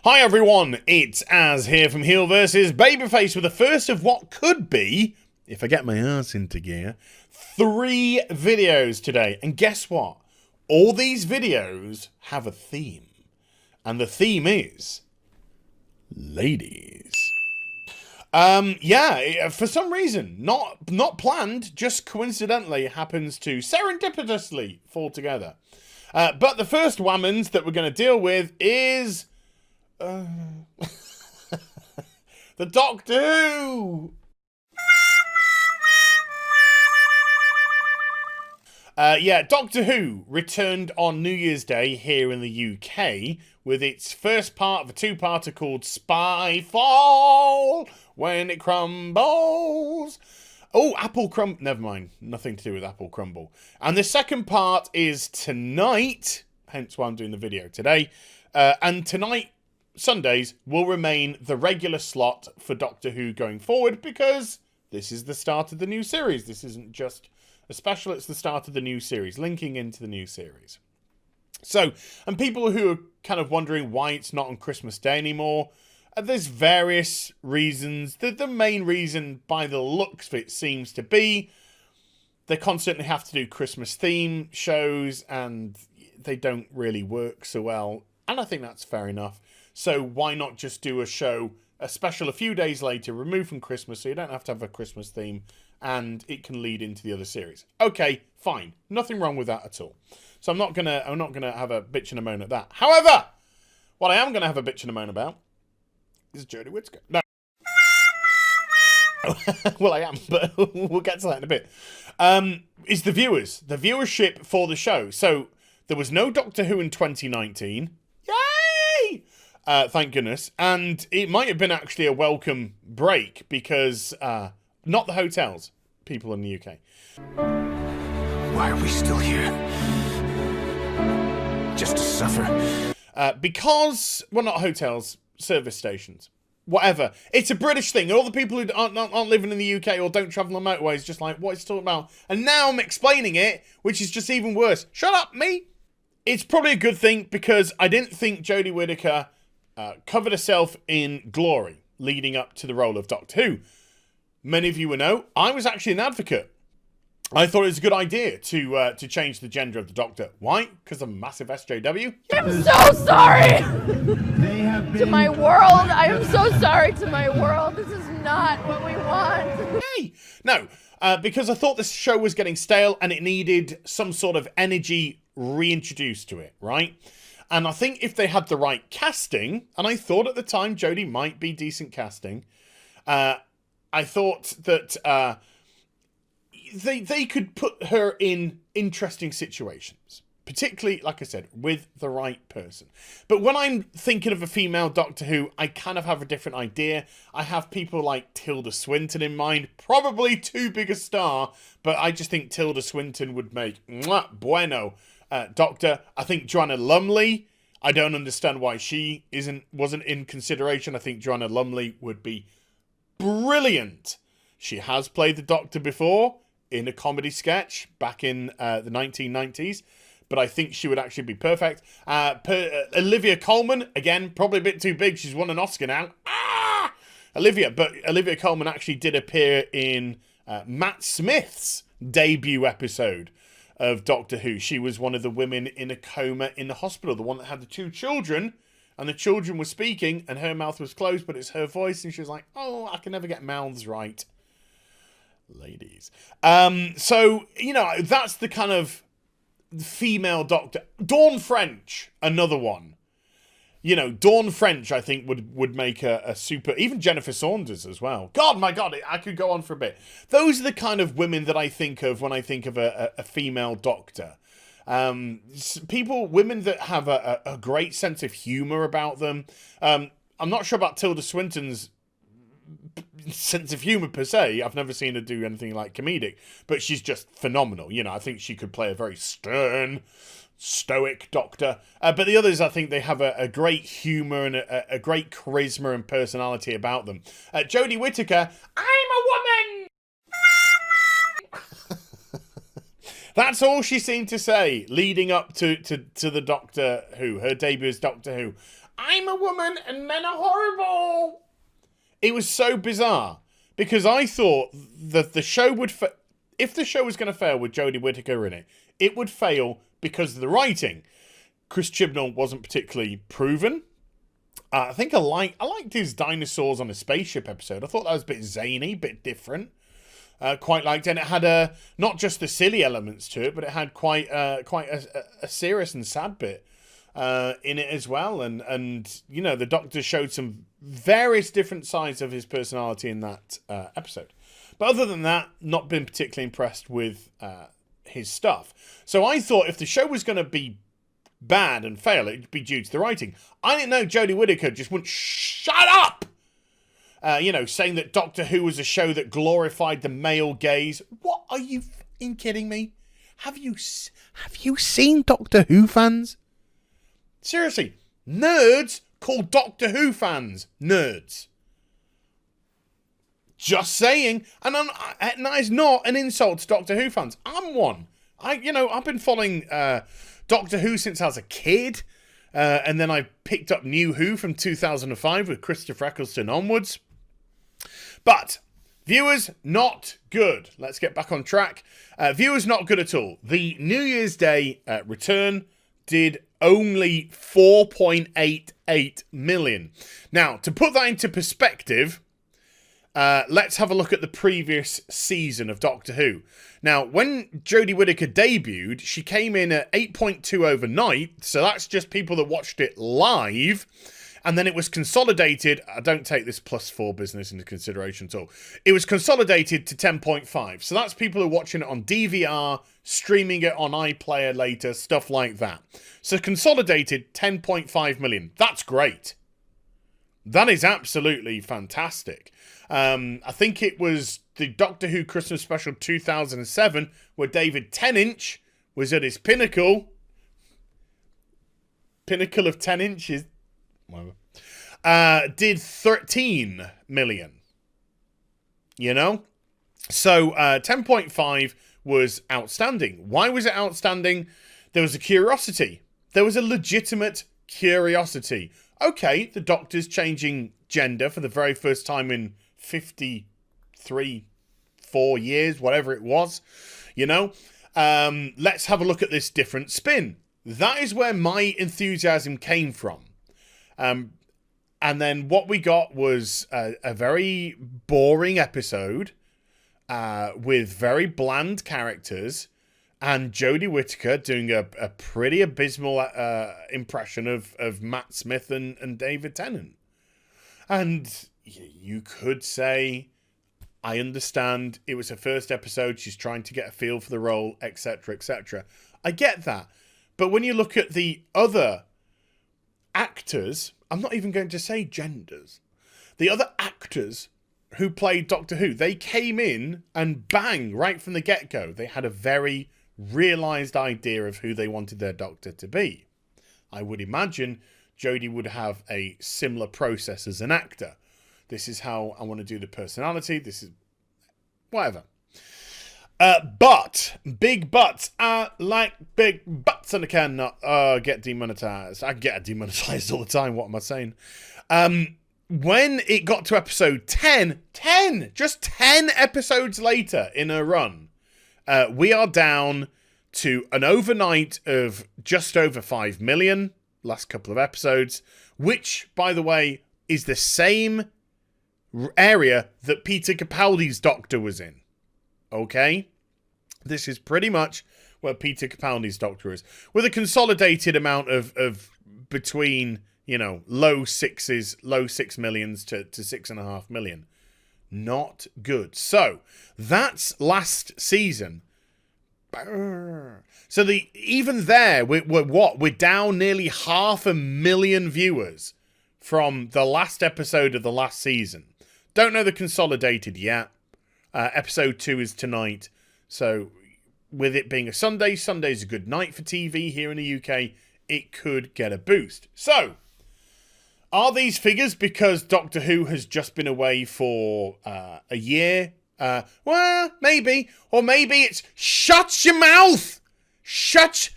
Hi everyone, it's Az here from HeelvsBabyface with the first of what could be, if I get my ass into gear, 3 videos today. And guess what? All these videos have a theme. And the theme is ladies. For some reason, not planned, just coincidentally happens to serendipitously fall together. But the first whammons that we're going to deal with is the Doctor Who. Doctor Who returned on New Year's Day here in the UK with its first part of a 2-parter called Spyfall When It Crumbles. Oh, Apple Crumble. Never mind. Nothing to do with Apple Crumble. And the second part is tonight, hence why I'm doing the video today. And tonight, Sundays, will remain the regular slot for Doctor Who going forward because this is the start of the new series. This isn't just a special, it's the start of the new series, linking into the new series. So, and people who are kind of wondering why it's not on Christmas Day anymore, there's various reasons. The main reason, by the looks of it, seems to be they constantly have to do Christmas theme shows and they don't really work so well. And I think that's fair enough. So why not just do a special a few days later, removed from Christmas, so you don't have to have a Christmas theme and it can lead into the other series. Okay, fine. Nothing wrong with that at all. So I'm not gonna have a bitch and a moan at that. However, what I am gonna have a bitch and a moan about is Jodie Whittaker. No. Well, I am, but we'll get to that in a bit. Is the viewers. The viewership for the show. So there was no Doctor Who in 2019. Yay! Thank goodness. And it might have been actually a welcome break because not the hotels, people in the UK. Why are we still here? Just to suffer? Because, well, not hotels, service stations. Whatever. It's a British thing. All the people who aren't living in the UK or don't travel on motorways just like, what is he talking about? And now I'm explaining it, which is just even worse. Shut up, me! It's probably a good thing because I didn't think Jodie Whittaker covered herself in glory leading up to the role of Doctor Who. Many of you will know, I was actually an advocate. I thought it was a good idea to change the gender of the Doctor. Why? Because I'm a massive SJW. I'm so sorry to my world. I am so sorry to my world. This is not what we want. Hey! No, because I thought this show was getting stale and it needed some sort of energy reintroduced to it, right? And I think if they had the right casting, and I thought at the time Jodie might be decent casting, I thought that they could put her in interesting situations. Particularly, like I said, with the right person. But when I'm thinking of a female Doctor Who, I kind of have a different idea. I have people like Tilda Swinton in mind. Probably too big a star, but I just think Tilda Swinton would make bueno Doctor. I think Joanna Lumley, I don't understand why she wasn't in consideration. I think Joanna Lumley would be brilliant. She has played the Doctor before in a comedy sketch back in the 1990s. But I think she would actually be perfect. Olivia Colman, again, probably a bit too big. She's won an Oscar now. Olivia Colman actually did appear in Matt Smith's debut episode of Doctor Who. She was one of the women in a coma in the hospital, the one that had the 2 children, and the children were speaking, and her mouth was closed, but it's her voice, and she was like, oh, I can never get mouths right. Ladies. So, you know, that's the kind of female Doctor. Dawn French, another one. You know, Dawn French, I think, would make a super... Even Jennifer Saunders as well. God, my God, I could go on for a bit. Those are the kind of women that I think of when I think of a female Doctor. Women that have a great sense of humour about them. I'm not sure about Tilda Swinton's sense of humour per se. I've never seen her do anything like comedic, but she's just phenomenal. You know, I think she could play a very stern, stoic Doctor. But the others, I think they have a great humour and a great charisma and personality about them. Jodie Whittaker, I'm a woman! That's all she seemed to say leading up to the Doctor Who, her debut as Doctor Who. I'm a woman and men are horrible. It was so bizarre because I thought that the show would, if the show was going to fail with Jodie Whittaker in it, it would fail because of the writing. Chris Chibnall wasn't particularly proven. I think I liked his dinosaurs on a spaceship episode. I thought that was a bit zany, a bit different. Quite liked it. And it had not just the silly elements to it, but it had quite a serious and sad bit in it as well. And you know, the Doctor showed some various different sides of his personality in that episode. But other than that, not been particularly impressed with his stuff. So I thought if the show was going to be bad and fail, it'd be due to the writing. I didn't know Jodie Whittaker just wouldn't shut up. Saying that Doctor Who was a show that glorified the male gaze. What, are you fucking kidding me? Have you seen Doctor Who, fans? Seriously, nerds call Doctor Who fans nerds. Just saying. And that is not an insult to Doctor Who fans. I'm one. I've been following Doctor Who since I was a kid. And then I picked up New Who from 2005 with Christopher Eccleston onwards. But viewers, not good. Let's get back on track. Viewers, not good at all. The New Year's Day return did only 4.88 million. Now, to put that into perspective, let's have a look at the previous season of Doctor Who. Now, when Jodie Whittaker debuted, she came in at 8.2 overnight, so that's just people that watched it live. And then it was consolidated. I don't take this +4 business into consideration at all. It was consolidated to 10.5. So that's people who are watching it on DVR, streaming it on iPlayer later, stuff like that. So consolidated 10.5 million. That's great. That is absolutely fantastic. I think it was the Doctor Who Christmas Special 2007 where David Tennant was at his pinnacle. Pinnacle of 10 inches. Did 13 million. So 10.5 was outstanding. Why was it outstanding? There was a curiosity. There was a legitimate curiosity. Okay, the Doctor's changing gender for the very first time in 4 years, whatever it was. Let's have a look at this different spin. That is where my enthusiasm came from. And then what we got was a very boring episode with very bland characters and Jodie Whittaker doing a pretty abysmal impression of Matt Smith and David Tennant. And you could say, I understand it was her first episode, she's trying to get a feel for the role, etc., etc. I get that. But when you look at the other actors, I'm not even going to say genders, the other actors who played Doctor Who, they came in and bang, right from the get-go, they had a very realised idea of who they wanted their Doctor to be. I would imagine Jodie would have a similar process as an actor. This is how I want to do the personality, this is whatever. But big butts. I like big butts and I cannot get demonetized. I get demonetized all the time. What am I saying? When it got to episode 10, just 10 episodes later in a run, we are down to an overnight of just over 5 million, last couple of episodes, which, by the way, is the same area that Peter Capaldi's Doctor was in. Okay? This is pretty much where Peter Capaldi's Doctor is. With a consolidated amount of between, low 6 millions to 6.5 million. Not good. So, that's last season. So even there, we're down nearly 500,000 viewers from the last episode of the last season. Don't know the consolidated yet. Episode 2 is tonight. So, with it being a Sunday, Sunday's a good night for TV here in the UK. It could get a boost. So, are these figures because Doctor Who has just been away for a year? Well, maybe. Or maybe it's shut your mouth. Shut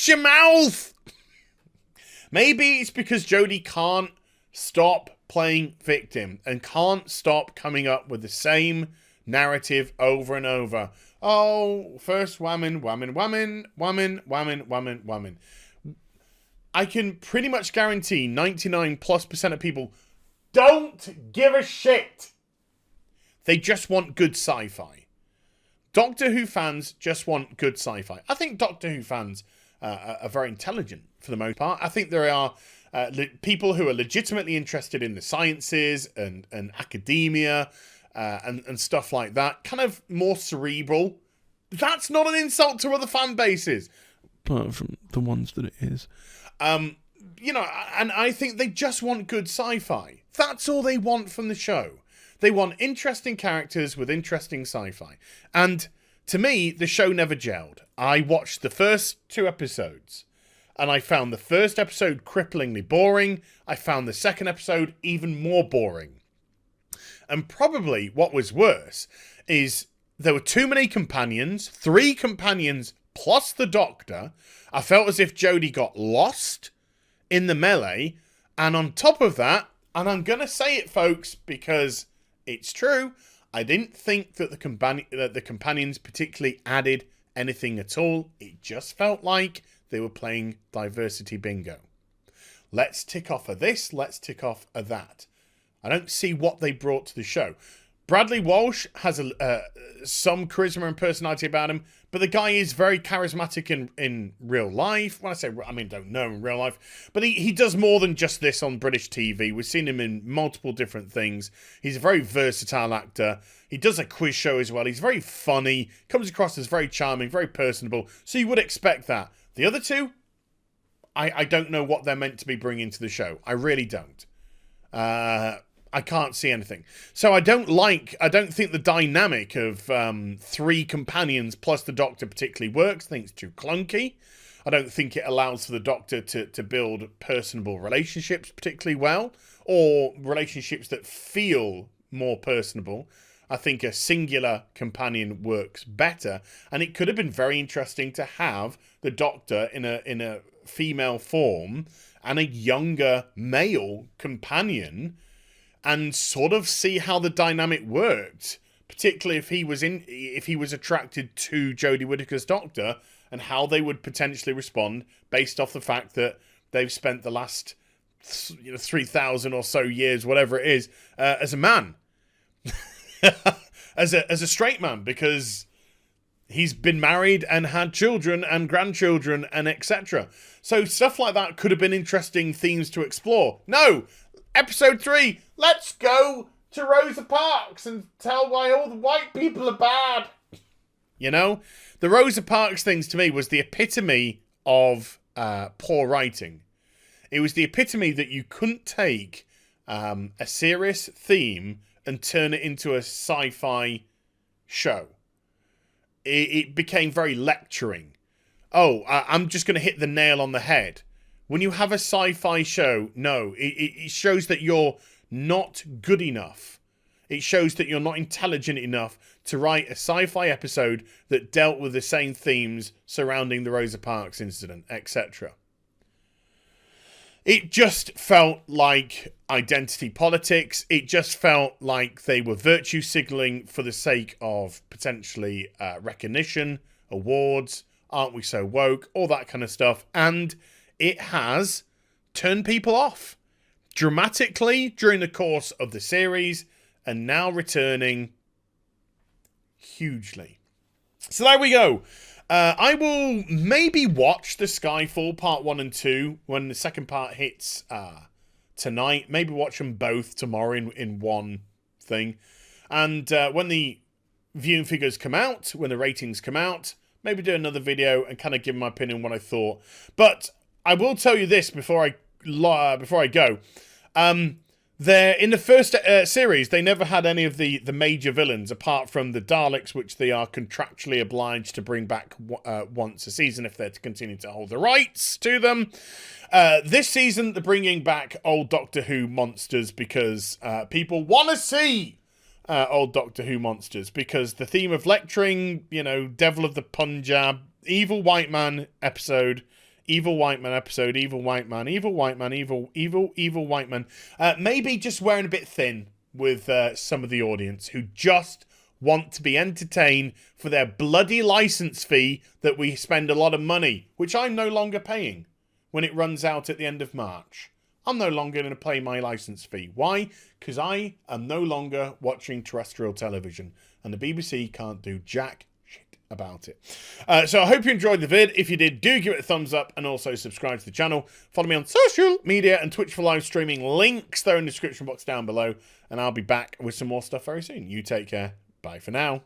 your mouth. Maybe it's because Jodie can't stop playing victim and can't stop coming up with the same narrative over and over. Oh, first woman. I can pretty much guarantee 99+% of people don't give a shit. They just want good sci-fi. Doctor Who fans just want good sci-fi. I think Doctor Who fans are very intelligent for the most part. I think there are people who are legitimately interested in the sciences and academia and stuff like that. Kind of more cerebral. That's not an insult to other fan bases. Apart from the ones that it is. You know, and I think they just want good sci-fi. That's all they want from the show. They want interesting characters with interesting sci-fi. And to me, the show never gelled. I watched the first 2 episodes, and I found the first episode cripplingly boring. I found the second episode even more boring. And probably what was worse is there were too many companions, 3 companions plus the Doctor. I felt as if Jodie got lost in the melee. And on top of that, and I'm going to say it, folks, because it's true, I didn't think that the companions particularly added anything at all. It just felt like they were playing diversity bingo. Let's tick off of this, let's tick off of that. I don't see what they brought to the show. Bradley Walsh has some charisma and personality about him, but the guy is very charismatic in real life. When I say, I mean, don't know in real life, but he does more than just this on British TV. We've seen him in multiple different things. He's a very versatile actor. He does a quiz show as well. He's very funny, comes across as very charming, very personable. So you would expect that. The other 2, I don't know what they're meant to be bringing to the show. I really don't. I can't see anything. So I don't think the dynamic of 3 companions plus the Doctor particularly works. I think it's too clunky. I don't think it allows for the Doctor to build personable relationships particularly well, or relationships that feel more personable. I think a singular companion works better, and it could have been very interesting to have the Doctor in a female form and a younger male companion, and sort of see how the dynamic worked, particularly if he was attracted to Jodie Whittaker's Doctor, and how they would potentially respond based off the fact that they've spent the last 3,000 or so years, whatever it is, as a man, as a straight man, because he's been married and had children and grandchildren and etc. So stuff like that could have been interesting themes to explore. No. Episode 3, let's go to Rosa Parks and tell why all the white people are bad. You know? The Rosa Parks things to me was the epitome of poor writing. It was the epitome that you couldn't take a serious theme and turn it into a sci-fi show. It became very lecturing. Oh, I'm just going to hit the nail on the head. When you have a sci-fi show, no, it shows that you're not good enough. It shows that you're not intelligent enough to write a sci-fi episode that dealt with the same themes surrounding the Rosa Parks incident, etc. It just felt like identity politics. It just felt like they were virtue signaling for the sake of potentially recognition, awards, aren't we so woke, all that kind of stuff. And it has turned people off dramatically during the course of the series, and now returning hugely. So there we go. I will maybe watch the Skyfall Part 1 and 2 when the second part hits tonight. Maybe watch them both tomorrow in one thing. And when the viewing figures come out, when the ratings come out, maybe do another video and kind of give my opinion on what I thought. But I will tell you this before I go. There in the first series, they never had any of the major villains apart from the Daleks, which they are contractually obliged to bring back once a season if they're to continue to hold the rights to them. This season, they're bringing back old Doctor Who monsters because people want to see old Doctor Who monsters, because the theme of lecturing, you know, Devil of the Punjab, evil white man episode, evil white man episode, evil white man, evil white man, evil white man, maybe just wearing a bit thin with some of the audience who just want to be entertained for their bloody license fee that we spend a lot of money, which I'm no longer paying when it runs out at the end of March. I'm no longer going to pay my license fee. Why? Because I am no longer watching terrestrial television, and the BBC can't do jack shit about it. So I hope you enjoyed the vid. If you did, do give it a thumbs up and also subscribe to the channel. Follow me on social media and Twitch for live streaming. Links there in the description box down below, and I'll be back with some more stuff very soon. You take care. Bye for now.